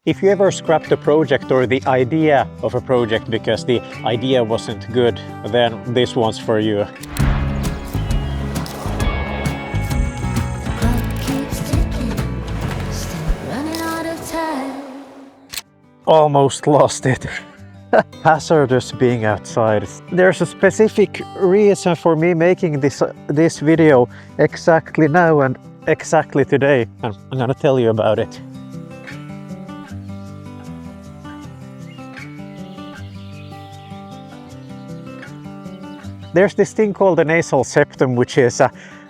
If you ever scrapped a project or the idea of a project because the idea wasn't good, then this one's for you. Almost lost it. Hazardous being outside. There's a specific reason for me making this video exactly now and exactly today, and I'm gonna tell you about it. There's this thing called the nasal septum, which is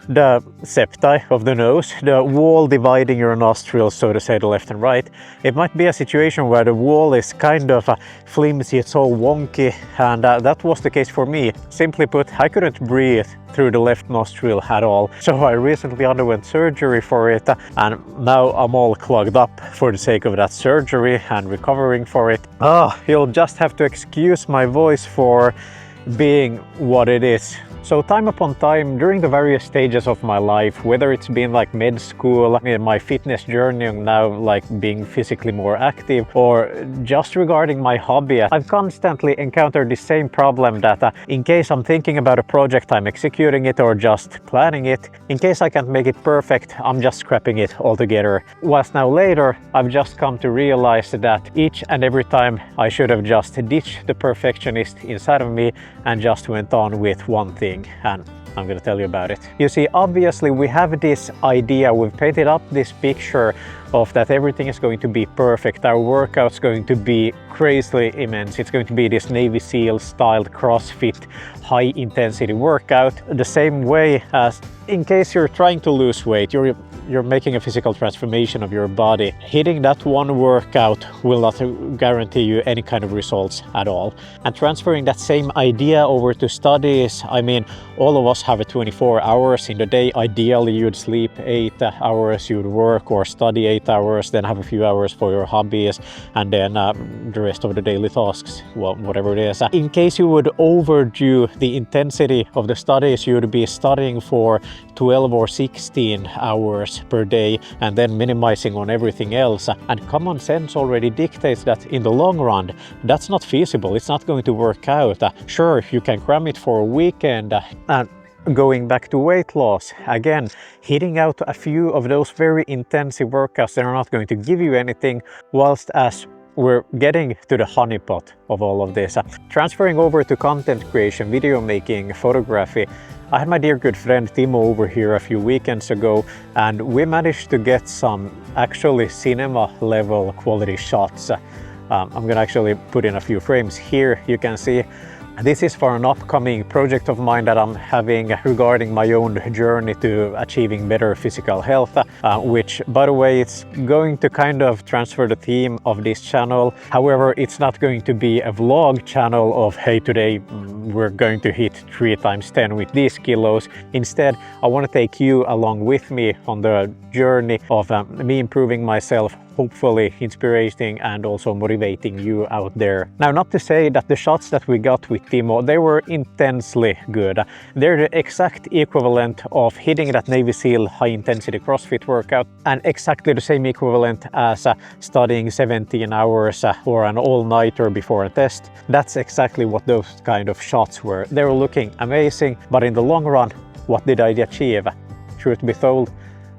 the septi of the nose, the wall dividing your nostrils, so to say, the left and right. It might be a situation where the wall is kind of flimsy, it's all wonky, and that was the case for me. Simply put, I couldn't breathe through the left nostril at all. So I recently underwent surgery for it, and now I'm all clogged up for the sake of that surgery and recovering for it. You'll just have to excuse my voice for being what it is. So time upon time, during the various stages of my life, whether it's been like med school, in my fitness journey, now like being physically more active, or just regarding my hobby, I've constantly encountered the same problem that in case I'm thinking about a project, I'm executing it or just planning it. In case I can't make it perfect, I'm just scrapping it altogether. Whilst now later, I've just come to realize that each and every time I should have just ditched the perfectionist inside of me and just went on with one thing. And I'm going to tell you about it. You see, obviously we have this idea, we've painted up this picture of that everything is going to be perfect. Our workout's going to be crazily immense. It's going to be this Navy SEAL styled CrossFit high intensity workout, the same way as in case you're trying to lose weight, you're making a physical transformation of your body. Hitting that one workout will not guarantee you any kind of results at all. And transferring that same idea over to studies, I mean, all of us have 24 hours in the day. Ideally, you'd sleep 8 hours, you'd work or study 8 hours, then have a few hours for your hobbies, and then the rest of the daily tasks, well, whatever it is. In case you would overdo the intensity of the studies, you'd be studying for 12 or 16 hours per day and then minimizing on everything else. And common sense already dictates that in the long run, that's not feasible. It's not going to work out. Sure, you can cram it for a weekend. And going back to weight loss, again, hitting out a few of those very intensive workouts, they're not going to give you anything, whilst as we're getting to the honeypot of all of this. Transferring over to content creation, video making, photography, I had my dear good friend Timo over here a few weekends ago, and we managed to get some actually cinema level quality shots. I'm gonna actually put in a few frames here. You can see this is for an upcoming project of mine that I'm having regarding my own journey to achieving better physical health, which, by the way, it's going to kind of transfer the theme of this channel. However, it's not going to be a vlog channel of, hey, today we're going to hit 3 times 10 with these kilos. Instead, I want to take you along with me on the journey of me improving myself, hopefully inspiring and also motivating you out there. Now, not to say that the shots that we got with Timo, they were intensely good. They're the exact equivalent of hitting that Navy SEAL high intensity CrossFit workout, and exactly the same equivalent as studying 17 hours or an all-nighter before a test. That's exactly what those kind of shots were. They were looking amazing, but in the long run, what did I achieve? Truth be told,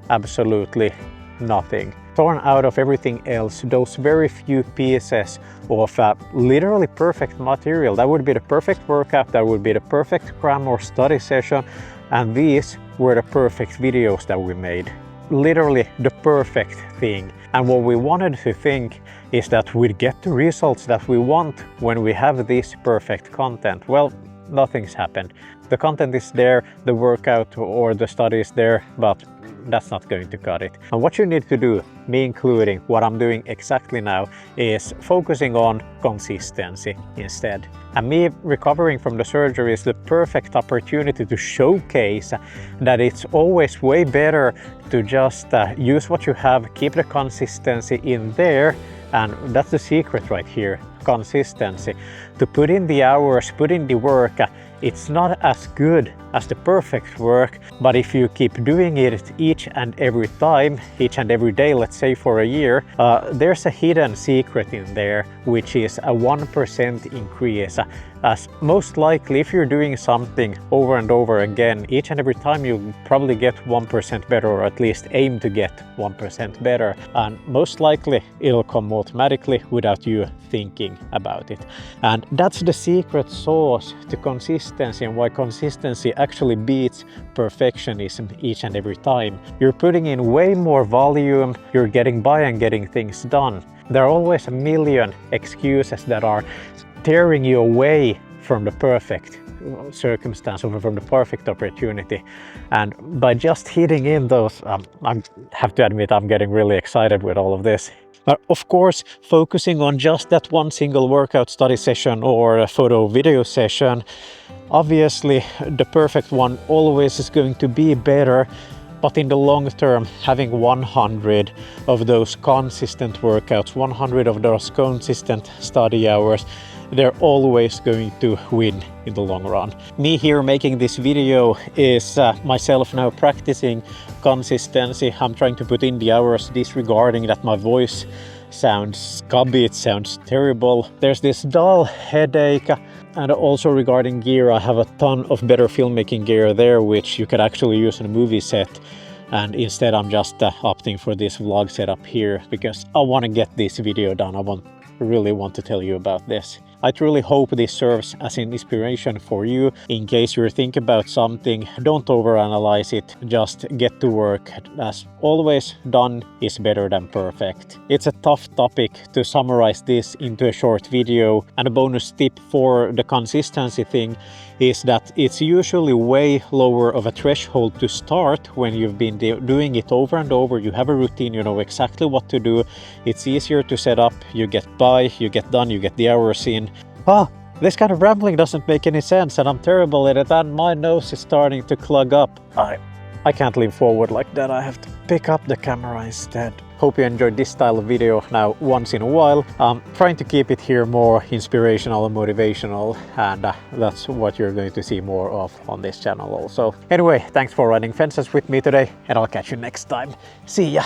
absolutely nothing. Torn out of everything else, those very few pieces of literally perfect material. That would be the perfect workout, that would be the perfect cram or study session, and these were the perfect videos that we made. Literally the perfect thing. And what we wanted to think is that we'd get the results that we want when we have this perfect content. Well, nothing's happened. The content is there, the workout or the study is there, but that's not going to cut it. And what you need to do, me including, what I'm doing exactly now, is focusing on consistency instead. And me recovering from the surgery is the perfect opportunity to showcase that it's always way better to just use what you have, keep the consistency in there, and that's the secret right here, consistency. To put in the hours, put in the work, it's not as good as the perfect work, but if you keep doing it each and every time, each and every day, let's say for a year, there's a hidden secret in there, which is a 1% increase. As most likely, if you're doing something over and over again, each and every time you'll probably get 1% better, or at least aim to get 1% better. And most likely it'll come automatically without you thinking about it. And that's the secret sauce to consistency, and why consistency actually beats perfectionism each and every time. You're putting in way more volume, you're getting by and getting things done. There are always a million excuses that are tearing you away from the perfect circumstance or from the perfect opportunity. And by just hitting in those, I have to admit I'm getting really excited with all of this. But of course, focusing on just that one single workout study session or a photo video session, obviously the perfect one always is going to be better. But in the long term, having 100 of those consistent workouts, 100 of those consistent study hours, they're always going to win in the long run. Me here making this video is myself now practicing consistency. I'm trying to put in the hours, disregarding that my voice sounds scabby, it sounds terrible. There's this dull headache. And also regarding gear, I have a ton of better filmmaking gear there, which you could actually use on a movie set. And instead I'm just opting for this vlog setup here because I want to get this video done. I really want to tell you about this. I truly hope this serves as an inspiration for you. In case you're thinking about something, don't overanalyze it, just get to work. As always, done is better than perfect. It's a tough topic to summarize this into a short video, and a bonus tip for the consistency thing is that it's usually way lower of a threshold to start when you've been doing it over and over. You have a routine, you know exactly what to do. It's easier to set up, you get by, you get done, you get the hours in. This kind of rambling doesn't make any sense, and I'm terrible at it, and my nose is starting to clog up. I can't lean forward like that, I have to pick up the camera instead. Hope you enjoyed this style of video now once in a while. I'm trying to keep it here more inspirational and motivational, and that's what you're going to see more of on this channel also. Anyway, thanks for riding fences with me today, and I'll catch you next time. See ya!